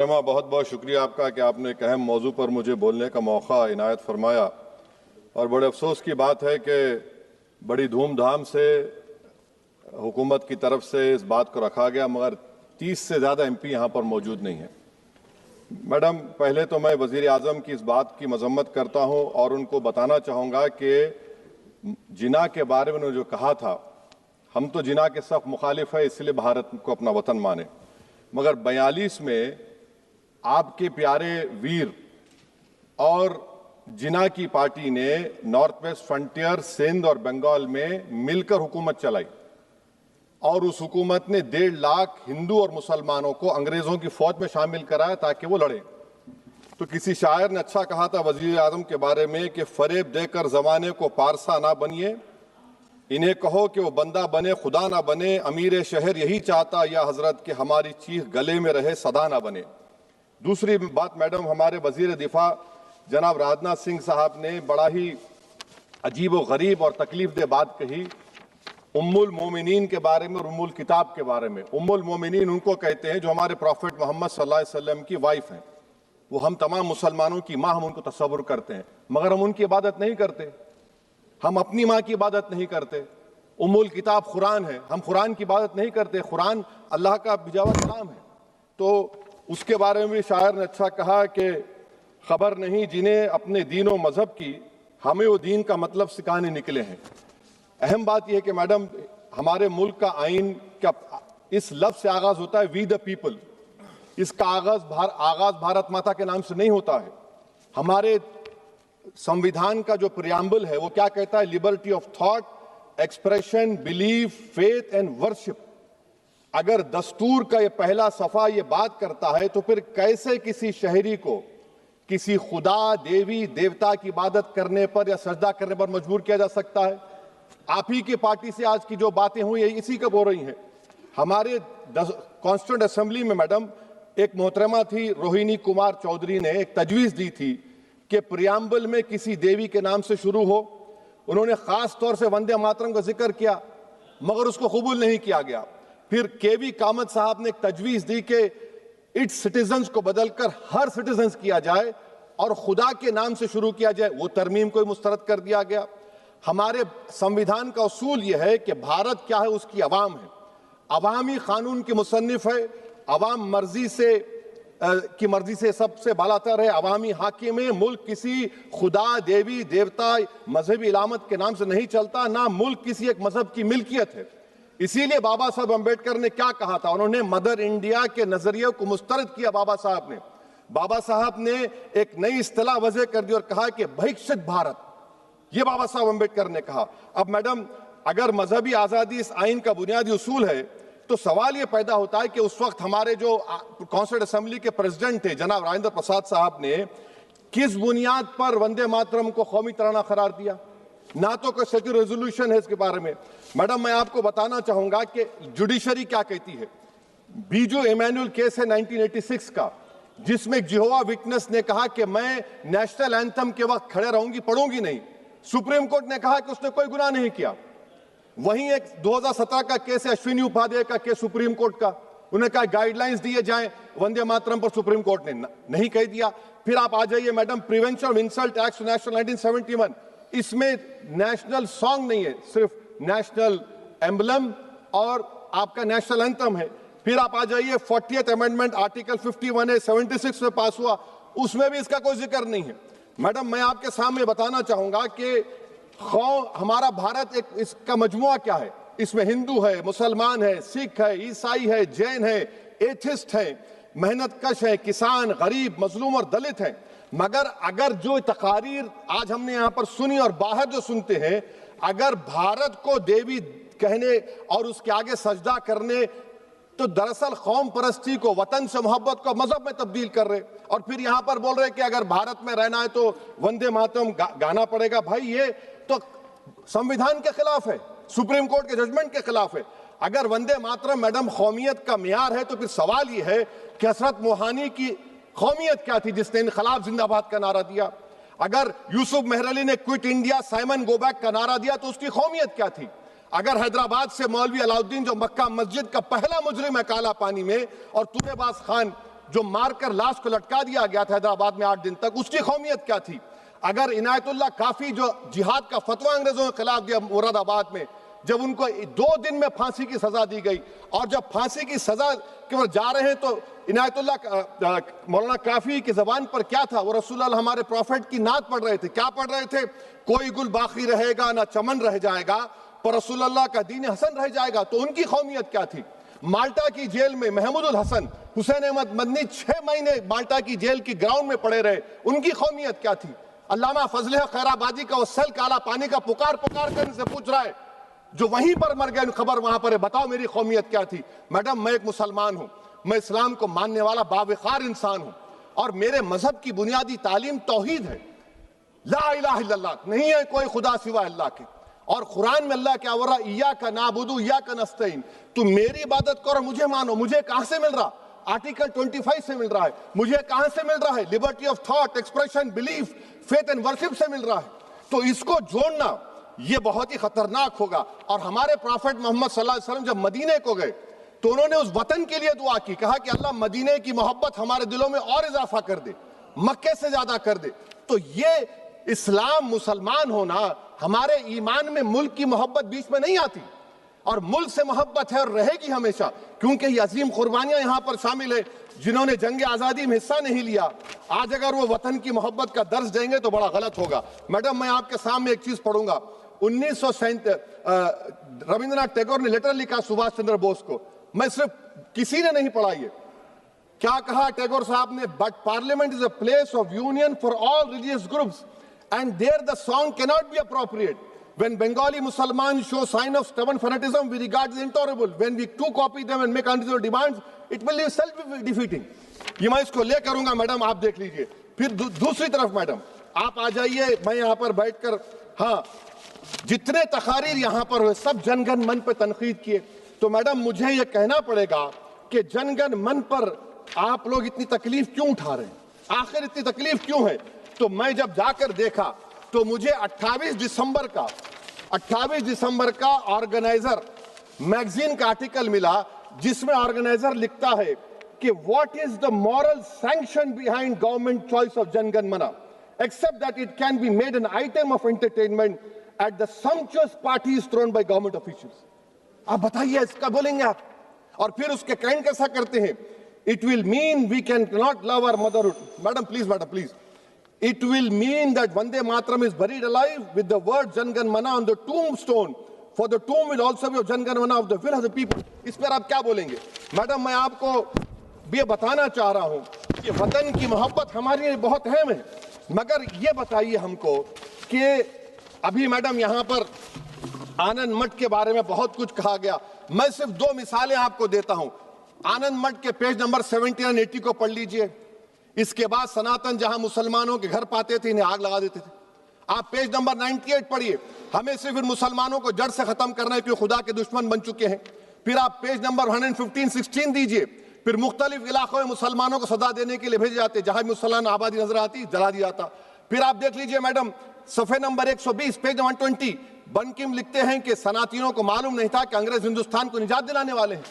बहुत बहुत शुक्रिया आपका कि आपने एक अहम मौजू पर मुझे बोलने का मौका इनायत फरमाया। और बड़े अफसोस की बात है कि बड़ी धूमधाम से हुकूमत की तरफ से इस बात को रखा गया, मगर 30 से ज़्यादा MP यहाँ पर मौजूद नहीं हैं। मैडम, पहले तो मैं वज़ीर आज़म की इस बात की मजम्मत करता हूँ और उनको बताना चाहूँगा कि जिना के बारे में उन्होंने जो कहा था, हम तो जिना के सख्त मुखालिफ है, इसलिए भारत को अपना वतन माने, मगर 42 में आपके प्यारे वीर और जिना की पार्टी ने नॉर्थ वेस्ट फ्रंटियर, सिंध और बंगाल में मिलकर हुकूमत चलाई और उस हुकूमत ने 1.5 लाख हिंदू और मुसलमानों को अंग्रेजों की फौज में शामिल कराया ताकि वो लड़े। तो किसी शायर ने अच्छा कहा था वजीर आजम के बारे में कि फरेब देकर जमाने को पारसा ना बनिए, इन्हें कहो कि वो बंदा बने खुदा ना बने, अमीर शहर यही चाहता या हजरत कि हमारी चीख गले में रहे सदा ना बने। दूसरी बात मैडम, हमारे वजीर दिफा जनाब राजनाथ सिंह साहब ने बड़ा ही अजीब व गरीब और तकलीफ दे बात कही उम्मुल मोमिनीन के बारे में और उम्मुल किताब के बारे में। उम्मुल मोमिनीन उनको कहते हैं जो हमारे प्रॉफिट मोहम्मद सल्लल्लाहु अलैहि वसल्लम की वाइफ हैं। वो हम तमाम मुसलमानों की माँ, हम उनको तस्वुर करते हैं, मगर हम उनकी इबादत नहीं करते। हम अपनी माँ की इबादत नहीं करते। उम्मुल किताब कुरान है, हम कुरान की इबादत नहीं करते। कुरान अल्लाह का भिजा हुआ कलाम है। तो उसके बारे में भी शायर ने अच्छा कहा कि खबर नहीं जिन्हें अपने दीन और मजहब की, हमें वो दीन का मतलब सिखाने निकले हैं। अहम बात यह है कि मैडम, हमारे मुल्क का आइन क्या इस लफ्ज से आगाज होता है, वी द पीपल। इसका आगाज भारत माता के नाम से नहीं होता है। हमारे संविधान का जो प्रियम्बल है वो क्या कहता है? Liberty of thought, expression, belief, faith and worship. अगर दस्तूर का ये पहला सफा ये बात करता है तो फिर कैसे किसी शहरी को किसी खुदा, देवी, देवता की इबादत करने पर या सजदा करने पर मजबूर किया जा सकता है? आप ही की पार्टी से आज की जो बातें हुई इसी कब हो रही हैं। हमारे कॉन्स्टिट्यूंट असेंबली में मैडम एक मोहतरमा थी रोहिणी कुमार चौधरी ने एक तजवीज दी थी कि प्रियम्बल में किसी देवी के नाम से शुरू हो। उन्होंने खास तौर से वंदे मातरम का जिक्र किया, मगर उसको कबूल नहीं किया गया। फिर KV कामत साहब ने एक तजवीज दी कि इट्स सिटीजन्स को बदलकर हर सिटीजन्स किया जाए और खुदा के नाम से शुरू किया जाए, वो तरमीम को मुस्तरद कर दिया गया। हमारे संविधान का उसूल यह है कि भारत क्या है, उसकी अवाम है, अवामी कानून की मुसन्निफ है, अवाम की मर्जी से सबसे बालातर है, अवामी हाकिम है। मुल्क किसी खुदा, देवी, देवता, मजहबी इलामत के नाम से नहीं चलता, ना मुल्क किसी एक मजहब की मिल्कियत है। इसीलिए बाबा साहब अम्बेडकर ने क्या कहा था? उन्होंने मदर इंडिया के नजरिए को मुस्तरद किया। बाबा साहब ने एक नई इस्तिलाह वजह कर दी और कहा कि भिक्षित भारत, ये बाबा साहब अम्बेडकर ने कहा। अब मैडम, अगर मजहबी आजादी इस आइन का बुनियादी उसूल है तो सवाल यह पैदा होता है कि उस वक्त हमारे जो कॉन्स्टिट्यूंट असेंबली के प्रेसिडेंट थे जनाब राजेंद्र प्रसाद साहब ने किस बुनियाद पर वंदे मातरम को कौमी तराना करार दिया? ना तो कोई सेक्यूर रेजोल्यूशन है इसके बारे में। मैडम, मैं आपको बताना चाहूंगा कि जुडिशरी क्या कहती है। बीजू इमैनुअल केस है 1986 का, जिसमें जिहोवा विटनेस ने कहा कि मैं नेशनल एंथम के वक्त खड़े रहूंगी, पढ़ूंगी नहीं। सुप्रीम कोर्ट ने कहा कि उसने कोई गुनाह नहीं किया। वहीं एक 2017 का केस है अश्विनी उपाध्याय का केस सुप्रीम कोर्ट का, उन्होंने कहा गाइडलाइंस दिए जाएं वंदे मातरम पर, सुप्रीम कोर्ट ने नहीं कह दिया। फिर आप आ जाइए madam, prevention of insult act national 1971, इसमें नेशनल सॉन्ग नहीं है, सिर्फ नेशनल एम्बलम और आपका नेशनल एंथम है। फिर आप आ जाइए 40th अमेंडमेंट आर्टिकल 51 है, 76 में पास हुआ, उसमें भी इसका कोई जिक्र नहीं है। मैडम, मैं आपके सामने बताना चाहूंगा कि हमारा भारत एक इसका मजमुआ क्या है। इसमें हिंदू है, मुसलमान है, सिख है, ईसाई है, जैन है, एथिस्ट है, मेहनत कश है, किसान, गरीब, मजलूम और दलित है। मगर अगर जो तकारीर आज हमने यहां पर सुनी और बाहर जो सुनते हैं, अगर भारत को देवी कहने और उसके आगे सजदा करने, तो दरअसल कौम परस्ती को, वतन से मोहब्बत को मजहब में तब्दील कर रहे और फिर यहां पर बोल रहे कि अगर भारत में रहना है तो वंदे मातरम गाना पड़ेगा। भाई, ये तो संविधान के खिलाफ है, सुप्रीम कोर्ट के जजमेंट के खिलाफ है। अगर वंदे मातरम मैडम कौमियत का मियार है तो फिर सवाल यह है कि हसरत मोहानी की कौमियत क्या थी जिसने इनकलाब जिंदाबाद का नारा दिया? अगर यूसुफ मेहरली ने quit India, Simon go back का नारा दिया तो उसकी कौमियत क्या थी? अगर हैदराबाद से मौलवी अलाउद्दीन जो मक्का मस्जिद का पहला मुजरिम है काला पानी में, और तुरेबाज खान जो मारकर लाश को लटका दिया गया था हैदराबाद में 8 दिन तक, उसकी कौमियत क्या थी? अगर इनायतुल्लाह काफी जो जिहाद का फतवा अंग्रेजों के खिलाफ दिया मुरादाबाद में, जब उनको 2 दिन में फांसी की सजा दी गई, और जब फांसी की सजा के ओर जा रहे हैं तो इनायतुल्लाह मौलाना काफी की जबान पर क्या था? वो रसूलुल्लाह हमारे प्रॉफिट की नात पढ़ रहे थे। क्या पढ़ रहे थे? कोई गुल बाकी रहेगा ना चमन रह जाएगा, पर रसूलुल्लाह का दीन हसन रह जाएगा। तो उनकी कौमियत क्या थी? माल्टा की जेल में महमूदुल हसन, हुसैन अहमद मदनी 6 महीने माल्टा की जेल की ग्राउंड में पड़े रहे, उनकी कौमियत क्या थी? अल्लामा फजल खैराबादी का वो सल काला पानी का पुकार पुकार कर से पूछ रहा है, जो वहीं पर मर गए, खबर वहां पर है, बताओ मेरी कौमियत क्या थी? मैडम, मैं एक मुसलमान हूं, मैं इस्लाम को मानने वाला बावकार इंसान हूं, और मेरे मजहब की बुनियादी तालीम तौहीद है, ला इलाहा इल्लल्लाह, नहीं है कोई खुदा सिवा अल्लाह के। और कुरान में अल्लाह क्या बोल रहा? इय्याका नाबुदु इय्याका नस्तईन, तुम मेरी इबादत करो, मुझे मानो। मुझे कहां से मिल रहा? आर्टिकल 25 से मिल रहा है। मुझे कहां से मिल रहा है? Liberty of thought, expression, belief, faith and worship से मिल रहा है। तो इसको जोड़ना ये बहुत ही खतरनाक होगा। और हमारे प्रॉफिट मोहम्मद सल्लल्लाहु अलैहि वसल्लम जब मदीने को गए तो उन्होंने उस वतन के लिए दुआ की, कहा कि अल्लाह मदीने की मोहब्बत हमारे दिलों में और इजाफा कर दे, मक्के से ज्यादा कर दे। तो ये इस्लाम, मुसलमान होना, हमारे ईमान में मुल्क की मोहब्बत बीच में नहीं आती, और मुल्क से मोहब्बत है और रहेगी हमेशा, क्योंकि ये अजीम कुर्बानियां यहां पर शामिल है जिन्होंने जंग आजादी में हिस्सा नहीं लिया। आज अगर वो वतन की मोहब्बत का दर्ज देंगे तो बड़ा गलत होगा। मैडम, मैं आपके सामने एक चीज पढ़ूंगा। 1937 रविंद्रनाथ टैगोर ने लेटर लिखा सुभाष चंद्र बोस को। मैं सिर्फ, किसी ने नहीं पढ़ा ये। क्या कहा टैगोर साहब ने? But parliament is a place of union for all religious groups and there the song cannot be appropriate. When Bengali Muslims show sign of stubborn fanatism, we regard it intolerable. When we too copy them and make unreasonable demands, it will be self-defeating. ये मैं इसको ले करूंगा madam, आप देख लीजिए। फिर दूसरी तरफ मैडम आप आ जाइए, मैं यहाँ पर बैठकर, हाँ, जितने तकारीर यहाँ पर हुए सब जनगण मन पर तनकीद किए। तो मैडम मुझे ये कहना पड़ेगा कि जनगण मन पर आप लोग इतनी तकलीफ क्यों उठा रहे हैं? आखिर इतनी तकलीफ क्यों है? तो मैं जब जाकर देखा तो मुझे 28 दिसंबर का ऑर्गेनाइजर मैगजीन का आर्टिकल मिला, जिसमें ऑर्गेनाइजर लिखता है कि what is the moral sanction behind government choice of Jana Gana Mana, except that it can be made an item of entertainment at the sumptuous parties thrown by government officials. आप बताइए, इसका बोलेंगे आप? और फिर उसके काइंड कैसा करते हैं? It will mean we can not love our motherhood. Madam please, it will mean that Vande Mataram is buried alive with the word Jan Gan Mana on the tombstone, for the tomb will also be of Jan Gan Mana of the will of the people. इस पर आप क्या बोलेंगे? Madam, मैं आपको ये बताना चाह रहा हूं कि वतन की मोहब्बत हमारे लिए बहुत अहम है, मगर ये बताइए हमको कि अभी मैडम यहाँ पर आनंद मठ के बारे में बहुत कुछ कहा गया। मैं सिर्फ 2 मिसालें आपको देता हूं। आनंद मठ के पेज नंबर 70 और 80 को पढ़ लीजिए। इसके बाद सनातन जहां मुसलमानों के घर पाते थे, इन्हें आग लगा देते थे। आप पेज नंबर 98 पढ़िए। हमें सिर्फ इन मुसलमानों को जड़ से खत्म करना है, क्योंकि खुदा के दुश्मन बन चुके हैं। फिर आप पेज नंबर 115-16 दीजिए। फिर मुख्तलिफ इलाकों में मुसलमानों को सदा देने के लिए भेजे जाते, जहां मुसलमान आबादी नजर आती जला दिया जाता। फिर आप देख लीजिए मैडम, सफे नंबर 120 पेज 120, बंकिम लिखते हैं कि सनातियों को मालूम नहीं था कि अंग्रेज हिंदुस्तान को निजात दिलाने वाले हैं।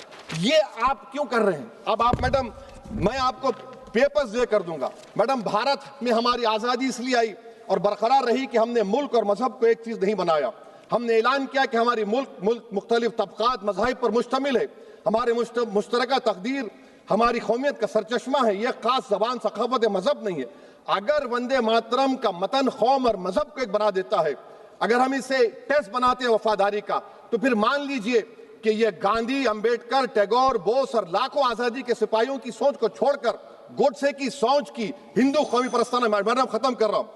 ये आप क्यों कर रहे हैं? अब आप मैडम, मैं आपको पेपर्स दे कर दूंगा। मैडम, भारत में हमारी आजादी इसलिए आई और बरकरार रही कि हमने मुल्क और मजहब को एक चीज नहीं बनाया। हमने ऐलान किया कि हमारी मुल्क मुख्तलिफ तबकात मज़ाहिब पर मुश्तमिल है। हमारे मुश्तरका तकदीर हमारी कौमियत का सरचश्मा है। यह खास जबान, सखावत, मजहब नहीं है। अगर वंदे मातरम का मतन कौम और मजहब को एक बना देता है, अगर हम इसे टेस्ट बनाते हैं वफादारी का, तो फिर मान लीजिए कि यह गांधी, अंबेडकर, टैगोर, बोस और लाखों आजादी के सिपाहियों की सोच को छोड़कर गोडसे की सोच की हिंदू कौमी परस्ताना, मैडम खत्म कर रहा हूं,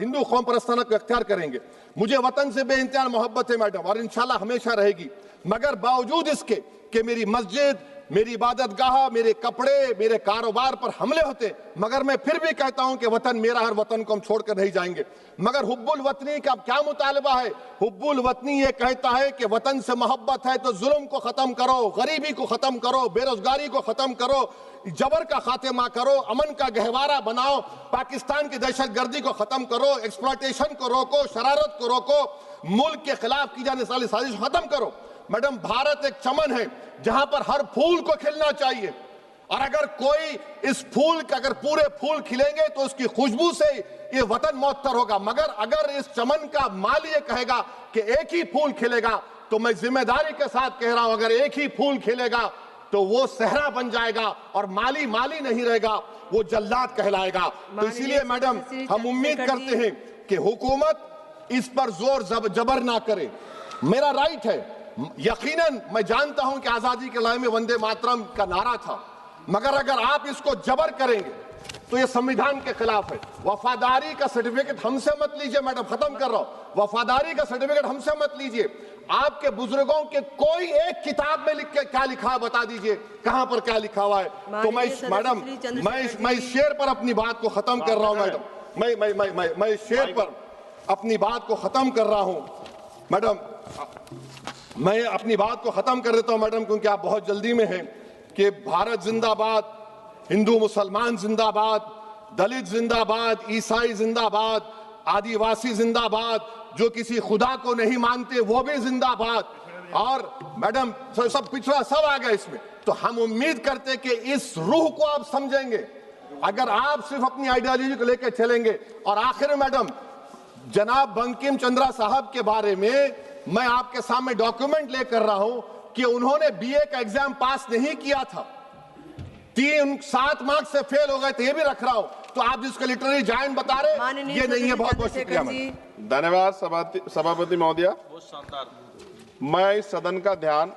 हिंदू कौम परस्ताना को अख्तियार करेंगे। मुझे वतन से बेइंतहा मोहब्बत है मैडम, और इंशाल्लाह हमेशा रहेगी। मगर बावजूद इसके कि मेरी मस्जिद, मेरी इबादत गाह, मेरे कपड़े, मेरे कारोबार पर हमले होते, मगर मैं फिर भी कहता हूं कि वतन मेरा, हर वतन को हम छोड़कर नहीं जाएंगे। मगर हुब्बुल वतनी का क्या मुतालबा है? हुब्बुल वतनी ये कहता है कि वतन से मोहब्बत है तो जुल्म को खत्म करो, गरीबी को खत्म करो, बेरोजगारी को खत्म करो, जबर का खात्मा करो, अमन का गहवारा बनाओ, पाकिस्तान की दहशतगर्दी को खत्म करो, एक्सप्लॉयटेशन को रोको, शरारत को रोको, मुल्क के खिलाफ की जाने वाली साजिश खत्म करो। मैडम, भारत एक चमन है जहां पर हर फूल को खिलना चाहिए, और अगर कोई इस फूल का अगर पूरे फूल खिलेंगे तो उसकी खुशबू से ये वतन मुअत्तर होगा, मगर अगर इस चमन का माली ये कहेगा कि एक ही फूल खिलेगा, तो मैं जिम्मेदारी के साथ कह रहा हूं, अगर एक ही फूल खिलेगा तो वो सहरा बन जाएगा और माली माली नहीं रहेगा, वो जल्लाद कहलाएगा। तो इसीलिए मैडम हम उम्मीद करते हैं कि हुकूमत इस पर जोर जबर ना करे। मेरा राइट है, यकीनन मैं जानता हूं कि आजादी के लड़ाई में वंदे मातरम का नारा था, मगर अगर आप इसको जबर करेंगे तो ये संविधान के खिलाफ है। वफादारी का सर्टिफिकेट हमसे मत लीजिए मैडम, खत्म कर रहा हूं, वफादारी का सर्टिफिकेट हमसे मत लीजिए। आपके बुजुर्गों के कोई एक किताब में लिख के क्या लिखा है बता दीजिए, कहां पर क्या लिखा हुआ है। तो मैं मैडम मैं इस शेर पर अपनी बात को खत्म कर रहा हूं मैडम, मैं इस शेर पर अपनी बात को खत्म कर रहा हूं मैडम, मैं अपनी बात को खत्म कर देता हूं मैडम, क्योंकि आप बहुत जल्दी में हैं। कि भारत जिंदाबाद, हिंदू मुसलमान जिंदाबाद, दलित जिंदाबाद, ईसाई जिंदाबाद, आदिवासी जिंदाबाद, जो किसी खुदा को नहीं मानते वो भी जिंदाबाद, और मैडम सब पिछड़ा सब आ गया इसमें। तो हम उम्मीद करते कि इस रूह को आप समझेंगे अगर आप सिर्फ अपनी आइडियोलॉजी को लेकर चलेंगे। और आखिर में मैडम, जनाब बंकिम चंद्रा साहब के बारे में मैं आपके सामने डॉक्यूमेंट लेकर रहा हूं कि उन्होंने बीए का एग्जाम पास नहीं किया था, 7 मार्क्स से फेल हो गए थे, ये भी रख रहा हूं। तो आप जिसको लिटरेरी जायंट बता रहे ये नहीं है। बहुत बहुत शुक्रिया। धन्यवाद सभापति महोदया। मैं इस सदन का ध्यान